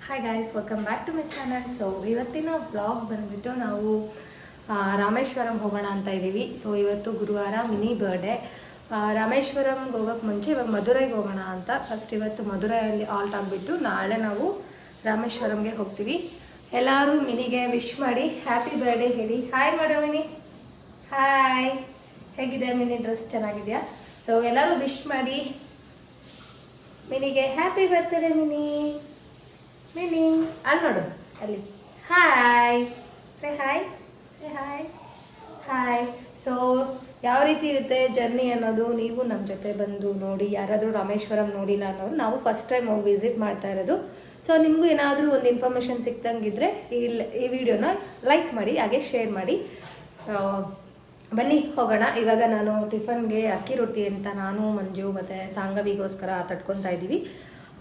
Hi guys, welcome back to my channel. So ಇವತ್ತಿನ vlog ಬಂದುಬಿಟ್ಟು ನಾವು ರಾಮೇಶ್ವರಂ ಹೋಗೋಣ ಅಂತ ಇದ್ದೀವಿ. ಸೊ ಇವತ್ತು ಗುರುವಾರ ಮಿನಿ ಬರ್ಡೇ. ರಾಮೇಶ್ವರಂಗೆ ಹೋಗೋಕ್ಕೆ ಮುಂಚೆ ಇವಾಗ ಮಧುರೈಗೆ ಹೋಗೋಣ ಅಂತ. ಫಸ್ಟ್ ಇವತ್ತು ಮಧುರೈಯಲ್ಲಿ ಆಲ್ಟ್ ಆಗಿಬಿಟ್ಟು ನಾಳೆ ನಾವು ರಾಮೇಶ್ವರಂಗೆ ಹೋಗ್ತೀವಿ. ಎಲ್ಲರೂ ಮಿನಿಗೆ ವಿಶ್ ಮಾಡಿ ಹ್ಯಾಪಿ ಬರ್ಡೇ ಹೇಳಿ. ಹಾಯ್ ಮಾಡೋ ಮಿನಿ. ಹಾಯ್, ಹೇಗಿದೆ ಮಿನಿ? ಡ್ರೆಸ್ ಚೆನ್ನಾಗಿದೆಯಾ? ಸೊ ಎಲ್ಲರೂ ವಿಶ್ ಮಾಡಿ ಮಿನಿಗೆ ಹ್ಯಾಪಿ ಬರ್ತ್ಡೇ ಮಿನಿ. ಮಿನಿ ಅಲ್ಲಿ ನೋಡು, ಅಲ್ಲಿ hi, say hi, say hi, hi. So ಯಾವ ರೀತಿ ಇರುತ್ತೆ ಜರ್ನಿ ಅನ್ನೋದು ನೀವು ನಮ್ಮ ಜೊತೆ ಬಂದು ನೋಡಿ. ಯಾರಾದರೂ ರಾಮೇಶ್ವರಂ ನೋಡಿಲ್ಲ ಅನ್ನೋರು, ನಾವು ಫಸ್ಟ್ ಟೈಮ್ ಹೋಗಿ ವಿಸಿಟ್ ಮಾಡ್ತಾ ಇರೋದು. ಸೊ ನಿಮಗೂ ಏನಾದರೂ ಒಂದು ಇನ್ಫಾರ್ಮೇಷನ್ ಸಿಕ್ತಂಗಿದ್ರೆ ಈ ವಿಡಿಯೋನ ಲೈಕ್ ಮಾಡಿ, ಹಾಗೆ ಶೇರ್ ಮಾಡಿ. ಸೊ ಬನ್ನಿ ಹೋಗೋಣ. ಇವಾಗ ನಾನು ಟಿಫನ್ಗೆ ಅಕ್ಕಿ ರೊಟ್ಟಿ ಅಂತ ನಾನು, ಮಂಜು ಮತ್ತು ಸಾಂಗವಿಗೋಸ್ಕರ ತಟ್ಕೊತಾ ಇದ್ದೀವಿ.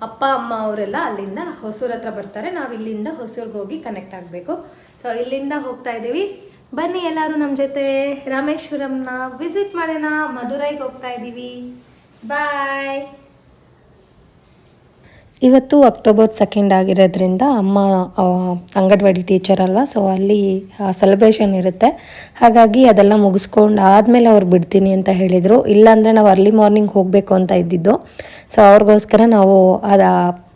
ಅಪ್ಪ ಅಮ್ಮ ಅವರೆಲ್ಲ ಅಲ್ಲಿಂದ ಹೊಸೂರು ಹತ್ರ ಬರ್ತಾರೆ. ನಾವು ಇಲ್ಲಿಂದ ಹೊಸೂರಿಗೆ ಹೋಗಿ ಕನೆಕ್ಟ್ ಆಗಬೇಕು. ಸೊ ಇಲ್ಲಿಂದ ಹೋಗ್ತಾ ಇದ್ದೀವಿ. ಬನ್ನಿ ಎಲ್ಲರೂ ನಮ್ಮ ಜೊತೆ ರಾಮೇಶ್ವರಂನ ವಿಸಿಟ್ ಮಾಡೋಣ. ಮಧುರೈಗೆ ಹೋಗ್ತಾ ಇದ್ದೀವಿ. ಬಾಯ್. ಇವತ್ತು ಅಕ್ಟೋಬರ್ 2 ಆಗಿರೋದ್ರಿಂದ ಅಮ್ಮ ಅಂಗನವಾಡಿ ಟೀಚರ್ ಅಲ್ವಾ, ಸೊ ಅಲ್ಲಿ ಸೆಲೆಬ್ರೇಷನ್ ಇರುತ್ತೆ. ಹಾಗಾಗಿ ಅದೆಲ್ಲ ಮುಗಿಸ್ಕೊಂಡು ಆದಮೇಲೆ ಅವ್ರು ಬಿಡ್ತೀನಿ ಅಂತ ಹೇಳಿದರು. ಇಲ್ಲಾಂದರೆ ನಾವು ಅರ್ಲಿ ಮಾರ್ನಿಂಗ್ ಹೋಗಬೇಕು ಅಂತ ಇದ್ದಿದ್ದು. ಸೊ ಅವ್ರಿಗೋಸ್ಕರ ನಾವು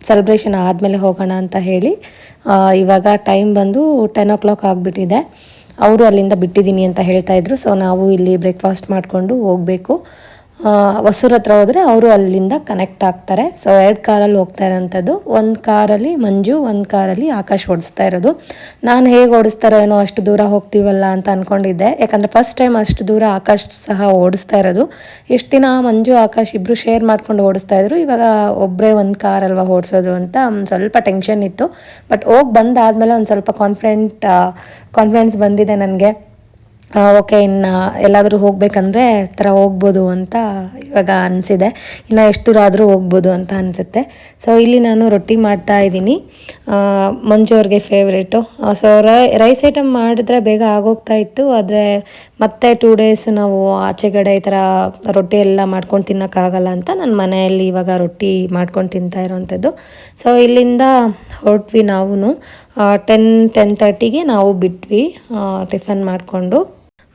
ಸೆಲೆಬ್ರೇಷನ್ ಆದಮೇಲೆ ಹೋಗೋಣ ಅಂತ ಹೇಳಿ ಇವಾಗ ಟೈಮ್ ಬಂದು 10 o'clock ಆಗಿಬಿಟ್ಟಿದೆ. ಅವರು ಅಲ್ಲಿಂದ ಬಿಟ್ಟಿದ್ದೀನಿ ಅಂತ ಹೇಳ್ತಾಯಿದ್ರು. ಸೊ ನಾವು ಇಲ್ಲಿ ಬ್ರೇಕ್ಫಾಸ್ಟ್ ಮಾಡಿಕೊಂಡು ಹೋಗಬೇಕು. ಹೊಸೂರು ಹತ್ರ ಹೋದರೆ ಅವರು ಅಲ್ಲಿಂದ ಕನೆಕ್ಟ್ ಆಗ್ತಾರೆ. ಸೊ 2 ಕಾರಲ್ಲಿ ಹೋಗ್ತಾ ಇರೋಂಥದ್ದು. ಒಂದು ಕಾರಲ್ಲಿ ಮಂಜು, ಒಂದು ಕಾರಲ್ಲಿ ಆಕಾಶ್ ಓಡಿಸ್ತಾ ಇರೋದು. ನಾನು ಹೇಗೆ ಓಡಿಸ್ತಾರೋ ಏನೋ, ಅಷ್ಟು ದೂರ ಹೋಗ್ತೀವಲ್ಲ ಅಂತ ಅಂದ್ಕೊಂಡಿದ್ದೆ. ಯಾಕಂದರೆ ಫಸ್ಟ್ ಟೈಮ್ ಅಷ್ಟು ದೂರ ಆಕಾಶ್ ಸಹ ಓಡಿಸ್ತಾ ಇರೋದು. ಎಷ್ಟು ದಿನ ಮಂಜು ಆಕಾಶ್ ಇಬ್ಬರು ಶೇರ್ ಮಾಡ್ಕೊಂಡು ಓಡಿಸ್ತಾ ಇದ್ರು. ಇವಾಗ ಒಬ್ಬರೇ ಒಂದು ಕಾರಲ್ವ ಓಡಿಸೋದು ಅಂತ ಸ್ವಲ್ಪ ಟೆನ್ಷನ್ ಇತ್ತು. ಬಟ್ ಹೋಗಿ ಬಂದಾದಮೇಲೆ ಒಂದು ಸ್ವಲ್ಪ ಕಾನ್ಫಿಡೆನ್ಸ್ ಬಂದಿದೆ ನನಗೆ. ಓಕೆ, ಇನ್ನು ಎಲ್ಲಾದರೂ ಹೋಗಬೇಕಂದ್ರೆ ಥರ ಹೋಗ್ಬೋದು ಅಂತ ಇವಾಗ ಅನಿಸಿದೆ. ಇನ್ನು ಎಷ್ಟು ದೂರ ಆದರೂ ಹೋಗ್ಬೋದು ಅಂತ ಅನಿಸುತ್ತೆ. ಸೊ ಇಲ್ಲಿ ನಾನು ರೊಟ್ಟಿ ಮಾಡ್ತಾ ಇದ್ದೀನಿ. ಮಂಜು ಅವ್ರಿಗೆ ಫೇವ್ರೇಟು. ಸೊ ರೈಸ್ ಐಟಮ್ ಮಾಡಿದ್ರೆ ಬೇಗ ಆಗೋಗ್ತಾ ಇತ್ತು. ಆದರೆ ಮತ್ತೆ 2 days ನಾವು ಆಚೆಗಡೆ ಈ ಥರ ರೊಟ್ಟಿ ಎಲ್ಲ ಮಾಡ್ಕೊಂಡು ತಿನ್ನೋಕ್ಕಾಗಲ್ಲ ಅಂತ ನನ್ನ ಮನೆಯಲ್ಲಿ ಇವಾಗ ರೊಟ್ಟಿ ಮಾಡ್ಕೊಂಡು ತಿಂತಾ ಇರೋವಂಥದ್ದು. ಸೊ ಇಲ್ಲಿಂದ ಹೊರಟ್ವಿ. ನಾವು 10-10:30ಗೆ ನಾವು ಬಿಟ್ವಿ ಟಿಫನ್ ಮಾಡಿಕೊಂಡು.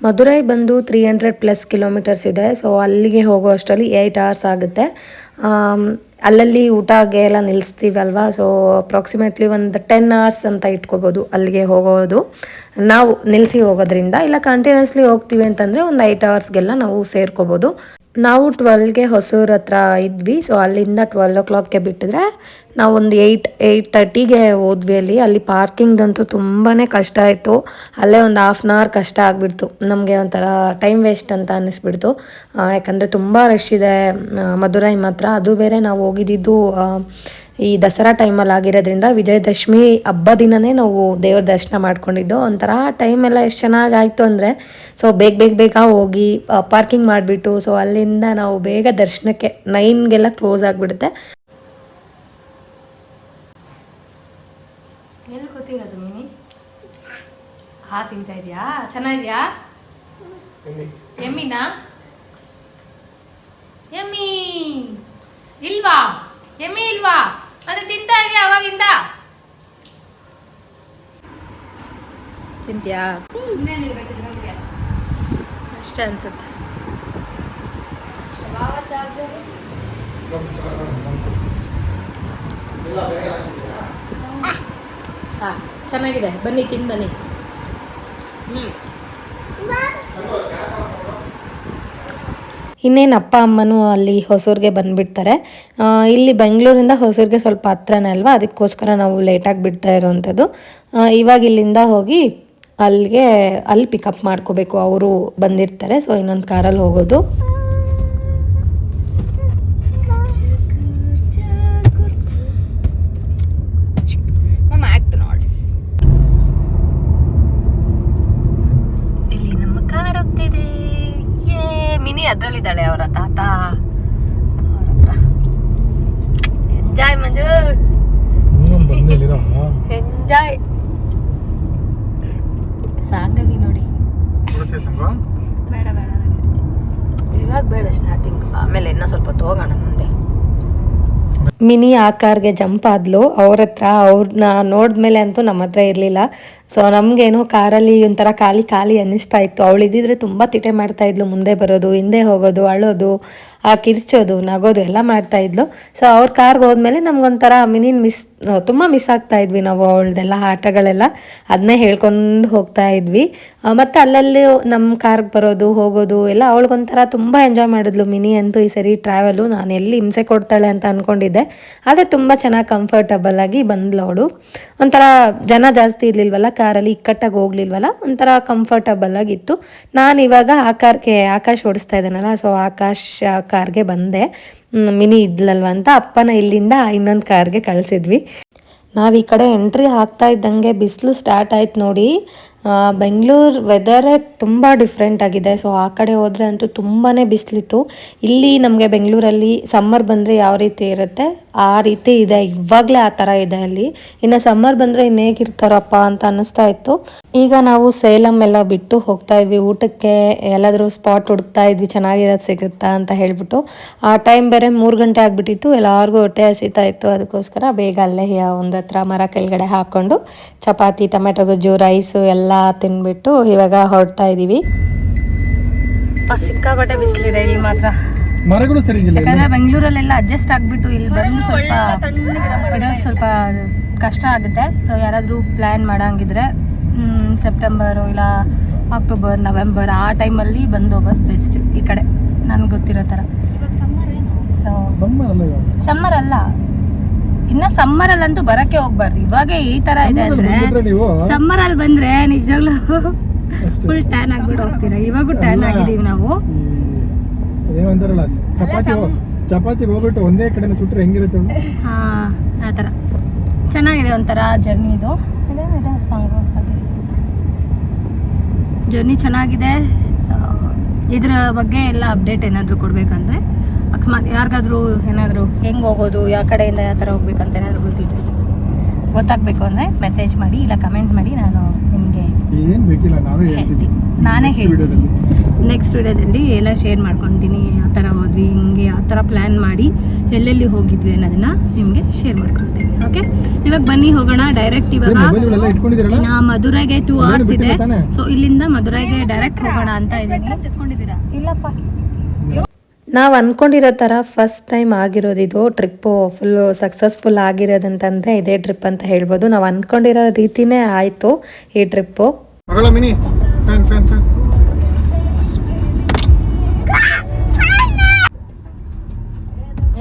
ಮಧುರೈ ಬಂದು 300+ ಕಿಲೋಮೀಟರ್ಸ್ ಇದೆ. ಸೊ ಅಲ್ಲಿಗೆ ಹೋಗೋ ಅಷ್ಟರಲ್ಲಿ 8 hours ಆಗುತ್ತೆ. ಅಲ್ಲಲ್ಲಿ ಊಟಗೆ ಎಲ್ಲ ನಿಲ್ಲಿಸ್ತೀವಲ್ವ. ಸೊ ಅಪ್ರಾಕ್ಸಿಮೇಟ್ಲಿ ಒಂದು 10 hours ಅಂತ ಇಟ್ಕೋಬೋದು ಅಲ್ಲಿಗೆ ಹೋಗೋದು. ನಾವು ನಿಲ್ಲಿಸಿ ಹೋಗೋದ್ರಿಂದ. ಇಲ್ಲ ಕಂಟಿನ್ಯೂಸ್ಲಿ ಹೋಗ್ತೀವಿ ಅಂತಂದರೆ ಒಂದು 8 hours ನಾವು ಸೇರ್ಕೋಬೋದು. ನಾವು 12ಗೆ ಹೊಸೂರು ಹತ್ರ ಇದ್ವಿ. ಸೊ ಅಲ್ಲಿಂದ 12 o'clockಗೆ ಬಿಟ್ಟಿದ್ರೆ ನಾವು ಒಂದು 8-8:30ಗೆ ಹೋದ್ವಿ. ಅಲ್ಲಿ ಪಾರ್ಕಿಂಗ್ದಂತೂ ತುಂಬಾ ಕಷ್ಟ ಆಯಿತು. ಅಲ್ಲೇ ಒಂದು 1/2 hour ಕಷ್ಟ ಆಗಿಬಿಡ್ತು ನಮಗೆ. ಒಂಥರ ಟೈಮ್ ವೇಸ್ಟ್ ಅಂತ ಅನ್ನಿಸ್ಬಿಡ್ತು. ಯಾಕಂದರೆ ತುಂಬ ರಶ್ ಇದೆ ಮಧುರೈ ಮಾತ್ರ. ಅದು ಬೇರೆ ನಾವು ಹೋಗಿದ್ದು ಈ ದಸರಾ ಟೈಮಲ್ಲಿ ಆಗಿರೋದ್ರಿಂದ, ವಿಜಯದಶಮಿ ಹಬ್ಬ ದಿನವೇ ನಾವು ದೇವ್ರ ದರ್ಶನ ಮಾಡ್ಕೊಂಡಿದ್ದು. ಒಂಥರ ಟೈಮೆಲ್ಲ ಎಷ್ಟು ಚೆನ್ನಾಗಾಯಿತು ಅಂದರೆ, ಸೊ ಬೇಗ ಹೋಗಿ ಪಾರ್ಕಿಂಗ್ ಮಾಡಿಬಿಟ್ಟು, ಸೊ ಅಲ್ಲಿಂದ ನಾವು ಬೇಗ ದರ್ಶನಕ್ಕೆ 9ಗೆಲ್ಲ ಕ್ಲೋಸ್ ಆಗಿಬಿಡುತ್ತೆ. ಎಲ್ಲಿ ಕೂತಿರೋದು ಮಿನಿ? ತಿಂತಾ ಇದೆಯಾ? ಚೆನ್ನಾಗಿದೆಯಾ? ಎಮ್ಮಿನಾ? ಎಮ್ಮಿ ಇಲ್ವಾ? ಎಮ್ಮಿ ಇಲ್ವಾ? ಅದು ತಿಂತಾ ಇದೆಯಾ ಅವಾಗಿಂದ? ತಿಂತೀಯಾ? ಅಷ್ಟೇ ಅನ್ಸುತ್ತೆ. ಚೆನ್ನಾಗಿದೆ, ಬನ್ನಿ ತಿಂದು ಬನ್ನಿ. ಇನ್ನೇನು ಅಪ್ಪ ಅಮ್ಮನೂ ಅಲ್ಲಿ ಹೊಸೂರಿಗೆ ಬಂದುಬಿಡ್ತಾರೆ. ಇಲ್ಲಿ ಬೆಂಗಳೂರಿಂದ ಹೊಸೂರಿಗೆ ಸ್ವಲ್ಪ ಹತ್ರನೇ ಅಲ್ವಾ, ಅದಕ್ಕೋಸ್ಕರ ನಾವು ಲೇಟಾಗಿ ಬಿಡ್ತಾ ಇರೋವಂಥದ್ದು. ಇವಾಗ ಇಲ್ಲಿಂದ ಹೋಗಿ ಅಲ್ಲಿ ಪಿಕಪ್ ಮಾಡ್ಕೋಬೇಕು. ಅವರು ಬಂದಿರ್ತಾರೆ. ಸೊ ಇನ್ನೊಂದು ಕಾರಲ್ಲಿ ಹೋಗೋದು. ಇಲ್ಲಿ ನಮ್ಮ ಕಾರ್ ಹೋಗ್ತಿದೆ. ಮಿನಿ ಅದರಲ್ಲಿದ್ದಾಳೆ ಅವರ ತಾತ ಅವರ ಹತ್ರ. ಎಂಜಾಯ್ ಮಂಜು, ಎಂಜಾಯ್. ಸಾಂಗವಿ ನೋಡಿ. ಬೇಡ ಇವಾಗ ಬೇಡ ಸ್ಟಾರ್ಟಿಂಗ್, ಆಮೇಲೆ ಇನ್ನೂ ಸ್ವಲ್ಪ ಹೊತ್ತು ಹೋಗೋಣ ಮುಂದೆ. ಮಿನಿ ಆ ಕಾರ್ಗೆ ಜಂಪ್ ಆದ್ಲು. ಅವ್ರ ಹತ್ರ ಅವ್ರನ್ನ ನೋಡಿದ್ಮೇಲೆ ಅಂತೂ ನಮ್ಮ ಹತ್ರ ಇರಲಿಲ್ಲ. ಸೊ ನಮಗೇನೋ ಕಾರಲ್ಲಿ ಒಂಥರ ಖಾಲಿ ಖಾಲಿ ಅನ್ನಿಸ್ತಾ ಇತ್ತು. ಅವಳು ಇದ್ದಿದ್ರೆ ತುಂಬ ತಿಟೆ ಮಾಡ್ತಾ ಇದ್ಲು, ಮುಂದೆ ಬರೋದು, ಹಿಂದೆ ಹೋಗೋದು, ಅಳೋದು, ಕಿರ್ಚೋದು, ನಗೋದು ಎಲ್ಲ ಮಾಡ್ತಾ ಇದ್ಲು. ಸೊ ಅವ್ರ ಕಾರ್ಗೆ ಹೋದ್ಮೇಲೆ ನಮ್ಗೊಂಥರ ಮಿನಿನ್ ತುಂಬ ಮಿಸ್ ಆಗ್ತಾ ಇದ್ವಿ ನಾವು. ಅವಳದೆಲ್ಲ ಆಟಗಳೆಲ್ಲ ಅದನ್ನೇ ಹೇಳ್ಕೊಂಡು ಹೋಗ್ತಾ ಇದ್ವಿ. ಮತ್ತು ಅಲ್ಲಲ್ಲಿ ನಮ್ಮ ಕಾರ್ಗೆ ಬರೋದು ಹೋಗೋದು ಎಲ್ಲ ಅವಳಿಗೊಂಥರ ತುಂಬ ಎಂಜಾಯ್ ಮಾಡಿದ್ಲು ಮಿನಿ ಅಂತೂ ಈ ಸರಿ ಟ್ರಾವೆಲು. ನಾನು ಎಲ್ಲಿ ಹಿಂಸೆ ಕೊಡ್ತಾಳೆ ಅಂತ ಅಂದ್ಕೊಂಡಿದ್ದೆ, ಆದರೆ ತುಂಬ ಚೆನ್ನಾಗಿ ಕಂಫರ್ಟಬಲ್ ಆಗಿ ಬಂದ್ಲು ಅವಳು. ಒಂಥರ ಜನ ಜಾಸ್ತಿ ಇರಲಿಲ್ವಲ್ಲ ಕಾರಲ್ಲಿ, ಇಕ್ಕಟ್ಟಾಗಿ ಹೋಗ್ಲಿಲ್ವಲ್ಲ, ಒಂಥರ ಕಂಫರ್ಟಬಲ್ ಆಗಿತ್ತು. ನಾನು ಇವಾಗ ಆ ಕಾರ್ಗೆ ಆಕಾಶ್ ಓಡಿಸ್ತಾ ಇದ್ದಾನಲ್ಲ, ಸೊ ಆಕಾಶ್ ಕಾರ್ಗೆ ಬಂದೆ. ಮಿನಿ ಇದ್ಲಲ್ವ ಅಂತ ಅಪ್ಪನ ಇಲ್ಲಿಂದ ಇನ್ನೊಂದು ಕಾರ್ಗೆ ಕಳಿಸಿದ್ವಿ. ನಾವು ಈ ಕಡೆ ಎಂಟ್ರಿ ಆಗ್ತಾ ಇದ್ದಂಗೆ ಬಿಸಿಲು ಸ್ಟಾರ್ಟ್ ಆಯ್ತು ನೋಡಿ. ಬೆಂಗಳೂರು ವೆದರೇ ತುಂಬ ಡಿಫ್ರೆಂಟ್ ಆಗಿದೆ. ಸೊ ಆ ಕಡೆ ಹೋದರೆ ಅಂತೂ ತುಂಬಾ ಬಿಸಿಲಿತ್ತು. ಇಲ್ಲಿ ನಮಗೆ ಬೆಂಗಳೂರಲ್ಲಿ ಸಮ್ಮರ್ ಬಂದರೆ ಯಾವ ರೀತಿ ಇರುತ್ತೆ ಆ ರೀತಿ ಇದೆ, ಇವಾಗಲೇ ಆ ಥರ ಇದೆ ಅಲ್ಲಿ. ಇನ್ನು ಸಮ್ಮರ್ ಬಂದರೆ ಇನ್ನು ಹೇಗಿರ್ತಾರಪ್ಪ ಅಂತ ಅನ್ನಿಸ್ತಾ ಇತ್ತು. ಈಗ ನಾವು ಸೇಲಂ ಎಲ್ಲ ಬಿಟ್ಟು ಹೋಗ್ತಾ ಇದ್ವಿ ಊಟಕ್ಕೆ. ಎಲ್ಲಾದರೂ ಸ್ಪಾಟ್ ಹುಡುಕ್ತಾ ಇದ್ವಿ ಚೆನ್ನಾಗಿರೋದು ಸಿಗುತ್ತಾ ಅಂತ ಹೇಳ್ಬಿಟ್ಟು. ಆ ಟೈಮ್ ಬೇರೆ 3 ಗಂಟೆ ಆಗಿಬಿಟ್ಟಿತ್ತು, ಎಲ್ಲರಿಗೂ ಹೊಟ್ಟೆ ಹಸಿತಾ ಇತ್ತು. ಅದಕ್ಕೋಸ್ಕರ ಬೇಗ ಅಲ್ಲೇ ಒಂದು ಹತ್ರ ಮರ ಕೆಳಗಡೆ ಹಾಕ್ಕೊಂಡು ಚಪಾತಿ, ಟೊಮೆಟೊ ಗೊಜ್ಜು, ರೈಸು ಎಲ್ಲ ತಿನ್ಬಿಟ್ಟು ಇವಾಗ ಹೊರಡ್ತಾ ಇದ್ದೀವಿ. ಸಿಕ್ಕಾಪಟ್ಟೆ ಬಿಸಿಲಿದೆ ಇಲ್ಲಿ ಮಾತ್ರ. ಮರಗಳು ಸರಿ ಇಲ್ಲ, ಯಾಕಂದ್ರೆ ಬೆಂಗಳೂರಲ್ಲೆಲ್ಲ ಅಡ್ಜಸ್ಟ್ ಆಗಿಬಿಟ್ಟು ಇಲ್ಲಿ ಬಂದು ಸ್ವಲ್ಪ ಕಷ್ಟ ಆಗುತ್ತೆ. ಸೊ ಯಾರಾದರೂ ಪ್ಲ್ಯಾನ್ ಮಾಡೋಂಗಿದ್ರೆ ಸೆಪ್ಟೆಂಬರು ಇಲ್ಲ ಅಕ್ಟೋಬರ್, ನವೆಂಬರ್ ಆ ಟೈಮಲ್ಲಿ ಬಂದು ಹೋಗೋದು ಬೆಸ್ಟ್ ಈ ಕಡೆ ನನಗೆ ಗೊತ್ತಿರೋ ಥರ. ಸೊ ಸಮ್ಮರ್ ಅಲ್ಲ, ಇನ್ನು ಸಮ್ಮರಲ್ಲಂತೂ ಬರೋಕ್ಕೆ ಹೋಗ್ಬಾರ್ದು. ಇವಾಗ ಈ ಥರ ಇದೆ ಅಂದರೆ ಸಮ್ಮರಲ್ಲಿ ಬಂದರೆ ನಿಜವಾಗ್ಲೂ ಫುಲ್ ಟ್ಯಾನ್ ಆಗಿಬಿಟ್ಟು ಹೋಗ್ತೀರಾ. ಇವಾಗೂ ಟ್ಯಾನ್ ಆಗಿದ್ದೀವಿ ನಾವು. ಚಪಾತಿ ಹೋಗ್ಬಿಟ್ಟು ಒಂದೇ ಕಡೆ ಸುಟ್ಟರೆ ಹೆಂಗಿರುತ್ತೆ. ಹಾಂ, ಆ ಥರ ಚೆನ್ನಾಗಿದೆ ಒಂಥರ ಜರ್ನಿ. ಇದು ಇದೆ ಸಾಂಗು, ಜರ್ನಿ ಚೆನ್ನಾಗಿದೆ. ಸೊ ಇದ್ರ ಬಗ್ಗೆ ಎಲ್ಲ ಅಪ್ಡೇಟ್ ಏನಾದರೂ ಕೊಡಬೇಕಂದ್ರೆ, ಅಕಸ್ಮಾತ್ ಯಾರಿಗಾದ್ರೂ ಏನಾದರೂ ಹೆಂಗೆ ಹೋಗೋದು, ಯಾವ ಕಡೆಯಿಂದ ಯಾವ ಥರ ಹೋಗ್ಬೇಕಂತ ಏನಾದರೂ ಗೊತ್ತಾಗಬೇಕು ಅಂದರೆ ಮೆಸೇಜ್ ಮಾಡಿ, ಇಲ್ಲ ಕಮೆಂಟ್ ಮಾಡಿ. ನಾನು ನಿಮಗೆ ನಾನೇ ಹೇಳ್ತೀನಿ. ನೆಕ್ಸ್ಟ್ ವಿಡಿಯೋದಲ್ಲಿ ಎಲ್ಲ ಶೇರ್ ಮಾಡ್ಕೊತೀನಿ. ಯಾವ ಥರ ಹೋದ್ವಿ, ಹಿಂಗೆ ಯಾವ ಥರ ಪ್ಲ್ಯಾನ್ ಮಾಡಿ ಎಲ್ಲೆಲ್ಲಿ ಹೋಗಿದ್ವಿ ಅನ್ನೋದನ್ನ ನಿಮಗೆ ಶೇರ್ ಮಾಡ್ಕೊಳ್ತೀನಿ. ಓಕೆ, ಇವಾಗ ಬನ್ನಿ ಹೋಗೋಣ ಡೈರೆಕ್ಟ್. ಇವಾಗ ಮಧುರೈಗೆ 2 hours ಇದೆ. ಸೊ ಇಲ್ಲಿಂದ ಮಧುರೈಗೆ ಡೈರೆಕ್ಟ್ ಹೋಗೋಣ ಅಂತ ಇದ್ದೀನಿ. ಇಲ್ಲಪ್ಪ, ನಾವು ಅಂದ್ಕೊಂಡಿರೋ ಥರ ಫಸ್ಟ್ ಟೈಮ್ ಆಗಿರೋದಿದು ಟ್ರಿಪ್ಪು. ಫುಲ್ಲು ಸಕ್ಸಸ್ಫುಲ್ ಆಗಿರೋದಂತಂದರೆ ಇದೇ ಟ್ರಿಪ್ ಅಂತ ಹೇಳ್ಬೋದು. ನಾವು ಅಂದ್ಕೊಂಡಿರೋ ರೀತಿನೇ ಆಯಿತು ಈ ಟ್ರಿಪ್ಪು.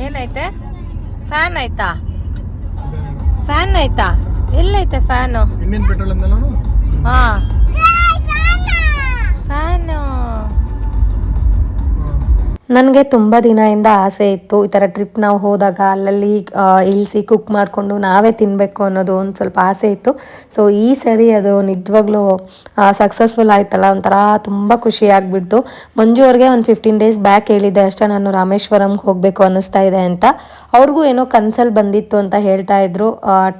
ಏನೈತೆ? ಫ್ಯಾನ್ ಆಯ್ತಾ? ಫ್ಯಾನ್ ಆಯ್ತಾ? ಎಲ್ಲೈತೆ ಫ್ಯಾನು? ಹಾಂ, ಫ್ಯಾನು. ನನಗೆ ತುಂಬ ದಿನದಿಂದ ಆಸೆ ಇತ್ತು ಈ ಥರ ಟ್ರಿಪ್ ನಾವು ಹೋದಾಗ ಅಲ್ಲಲ್ಲಿ ಇಳಿಸಿ ಕುಕ್ ಮಾಡಿಕೊಂಡು ನಾವೇ ತಿನ್ನಬೇಕು ಅನ್ನೋದು ಒಂದು ಸ್ವಲ್ಪ ಆಸೆ ಇತ್ತು. ಸೊ ಈ ಸರಿ ಅದು ನಿಜವಾಗ್ಲೂ ಸಕ್ಸಸ್ಫುಲ್ ಆಯ್ತಲ್ಲ, ಒಂಥರ ತುಂಬ ಖುಷಿ ಆಗಿಬಿಡ್ತು. ಮಂಜು ಅವ್ರಿಗೆ ಒಂದು 15 days ಬ್ಯಾಕ್ ಹೇಳಿದ್ದೆ ಅಷ್ಟೇ, ನಾನು ರಾಮೇಶ್ವರಂಗೆ ಹೋಗಬೇಕು ಅನ್ನಿಸ್ತಾ ಇದೆ ಅಂತ. ಅವ್ರಿಗೂ ಏನೋ ಕನ್ಸಲ್ಲಿ ಬಂದಿತ್ತು ಅಂತ ಹೇಳ್ತಾ ಇದ್ರು.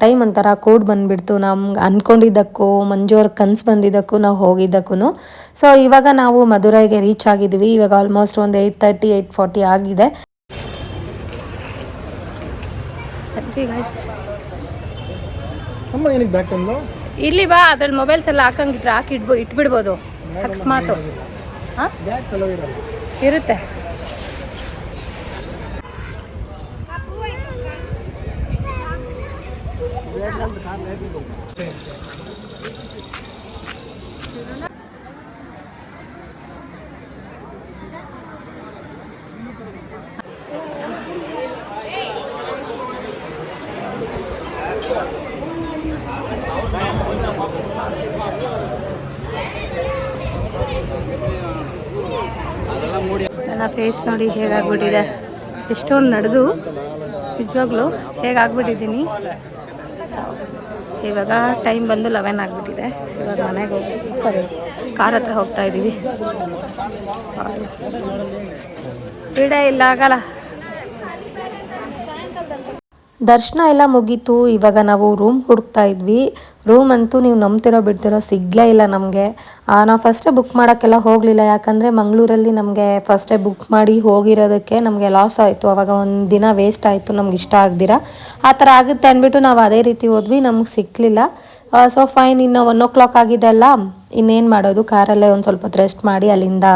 ಟೈಮ್ ಒಂಥರ ಕೂಡ್ ಬಂದುಬಿಡ್ತು ನಮ್ಗೆ ಅಂದ್ಕೊಂಡಿದ್ದಕ್ಕೂ, ಮಂಜು ಅವ್ರಿಗೆ ಕನ್ಸು ಬಂದಿದ್ದಕ್ಕೂ, ನಾವು ಹೋಗಿದ್ದಕ್ಕೂ. ಸೊ ಇವಾಗ ನಾವು ಮಧುರೈಗೆ ರೀಚ್ ಆಗಿದ್ದೀವಿ. ಇವಾಗ ಆಲ್ಮೋಸ್ಟ್ ಒಂದು 8:30, 8:40 ಆಗಿದೆ. ಇಲ್ಲಿ ಬಾ, ಅದ್ರಲ್ಲಿ ಮೊಬೈಲ್ಸ್ ಎಲ್ಲ ಹಾಕಂಗಿದ್ರೆ ಇಟ್ಬಿಡ್ಬೋದು. ಅಕಸ್ಮಾತು ಇರುತ್ತೆ. ನನ್ನ ಫೇಸ್ ನೋಡಿ ಹೇಗಾಗ್ಬಿಟ್ಟಿದೆ. ಎಷ್ಟೊಂದು ನಡೆದು ನಿಜವಾಗ್ಲೂ ಹೇಗಾಗ್ಬಿಟ್ಟಿದ್ದೀನಿ. ಸೊ ಇವಾಗ ಟೈಮ್ ಬಂದು 11 ಆಗಿಬಿಟ್ಟಿದೆ. ಇವಾಗ ಮನೆಗೆ ಹೋಗಿ ಕಾರ್ ಹತ್ರ ಹೋಗ್ತಾ ಇದ್ದೀವಿ. ವಿಡಿಯೋ ಇಲ್ಲ ಆಗಲ್ಲ. ದರ್ಶನ ಎಲ್ಲ ಮುಗೀತು. ಇವಾಗ ನಾವು ರೂಮ್ ಹುಡುಕ್ತಾ ಇದ್ವಿ. ರೂಮ್ ಅಂತೂ ನೀವು ನಂಬ್ತಿರೋ ಬಿಡ್ತಿರೋ ಸಿಗಲೇ ಇಲ್ಲ ನಮಗೆ. ನಾವು ಫಸ್ಟೇ ಬುಕ್ ಮಾಡೋಕ್ಕೆಲ್ಲ ಹೋಗಲಿಲ್ಲ, ಯಾಕಂದರೆ ಮಂಗಳೂರಲ್ಲಿ ನಮಗೆ ಫಸ್ಟೇ ಬುಕ್ ಮಾಡಿ ಹೋಗಿರೋದಕ್ಕೆ ನಮಗೆ ಲಾಸ್ ಆಯಿತು. ಆವಾಗ ಒಂದು ದಿನ ವೇಸ್ಟ್ ಆಯಿತು, ನಮ್ಗೆ ಇಷ್ಟ ಆಗ್ದಿರ. ಆ ಥರ ಆಗುತ್ತೆ ಅಂದ್ಬಿಟ್ಟು ನಾವು ಅದೇ ರೀತಿ ಹೋದ್ವಿ, ನಮ್ಗೆ ಸಿಕ್ಕಲಿಲ್ಲ. ಸೊ ಫೈನ್, ಇನ್ನು 1 o'clock ಆಗಿದೆ ಅಲ್ಲ, ಇನ್ನೇನು ಮಾಡೋದು, ಕಾರಲ್ಲೇ ಒಂದು ಸ್ವಲ್ಪ ಹೊತ್ತು ರೆಸ್ಟ್ ಮಾಡಿ ಅಲ್ಲಿಂದ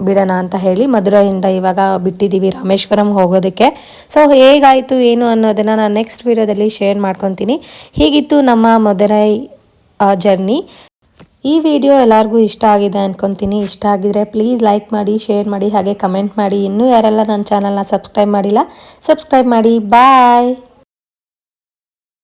ಬಿಡೋಣ ಅಂತ ಹೇಳಿ ಮಧುರೈಯಿಂದ ಇವಾಗ ಬಿಟ್ಟಿದ್ದೀವಿ ರಾಮೇಶ್ವರಂ ಹೋಗೋದಕ್ಕೆ. ಸೊ ಹೇಗಾಯಿತು ಏನು ಅನ್ನೋದನ್ನು ನಾನು ನೆಕ್ಸ್ಟ್ ವೀಡಿಯೋದಲ್ಲಿ ಶೇರ್ ಮಾಡ್ಕೊತೀನಿ. ಹೀಗಿತ್ತು ನಮ್ಮ ಮಧುರೈ ಜರ್ನಿ. ಈ ವಿಡಿಯೋ ಎಲ್ಲರಿಗೂ ಇಷ್ಟ ಆಗಿದೆ ಅಂದ್ಕೊತೀನಿ. ಇಷ್ಟ ಆಗಿದ್ರೆ ಪ್ಲೀಸ್ ಲೈಕ್ ಮಾಡಿ, ಶೇರ್ ಮಾಡಿ, ಹಾಗೆ ಕಮೆಂಟ್ ಮಾಡಿ. ಇನ್ನೂ ಯಾರೆಲ್ಲ ನನ್ನ ಚಾನಲ್ನ ಸಬ್ಸ್ಕ್ರೈಬ್ ಮಾಡಿಲ್ಲ, ಸಬ್ಸ್ಕ್ರೈಬ್ ಮಾಡಿ. ಬಾಯ್.